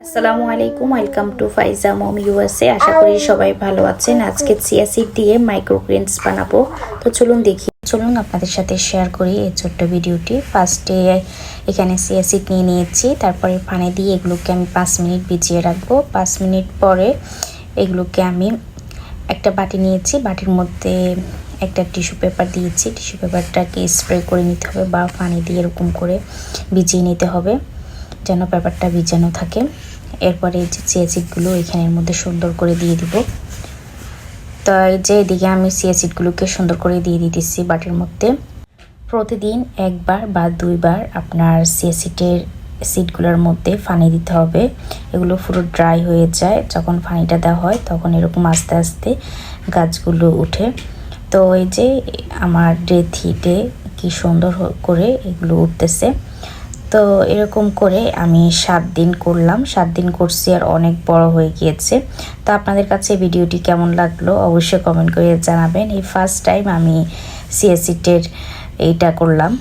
আসসালামু আলাইকুম, welcome to Faiza mom USA. আশা করি সবাই ভালো আছেন। আজকে চিয়া সিড দিয়ে মাইক্রোগ্রেনস বানাবো। তো চলুন আপনাদের সাথে শেয়ার করি এই ছোট্ট ভিডিওটি। ফার্স্টে এখানে চিয়া সিড নিয়ে নিয়েছি, তারপরে পানি দিয়ে এগুলোকে আমি 5 মিনিট ভিজিয়ে রাখবো। 5 মিনিট পরে এগুলোকে আমি একটা বাটি নিয়েছি, বাটির মধ্যে একটা টিস্যু পেপার দিয়েছি। টিস্যু পেপারটাকে স্প্রে করে নিতে হবে বা পানি দিয়ে এরকম করে ভিজিয়ে নিতে হবে যেন পেপারটা ভিজানো থাকে। এরপরে এই যে চিয়া সিডগুলো এখানের মধ্যে সুন্দর করে দিয়ে দিব। তো এই যে এদিকে আমি চিয়া সিডগুলোকে সুন্দর করে দিয়ে দিতেছি বাটির মধ্যে। প্রতিদিন একবার বা 2 বার আপনার চিয়া সিডগুলোর মধ্যে পানি দিতে হবে। এগুলো পুরো ড্রাই হয়ে যায়, যখন পানিটা দেওয়া হয় তখন এরকম আস্তে আস্তে গাছগুলো উঠে। তো এই যে আমার ডেথ হিটে কি সুন্দর করে এগুলো উঠতেছে। তো এরকম করে আমি 7 দিন করলাম, 7 দিন করছি আর অনেক বড় হয়ে গিয়েছে। তো আপনাদের কাছে ভিডিওটি কেমন লাগলো অবশ্যই কমেন্ট করে জানাবেন। এই ফার্স্ট টাইম আমি চিয়া সিডের এইটা করলাম।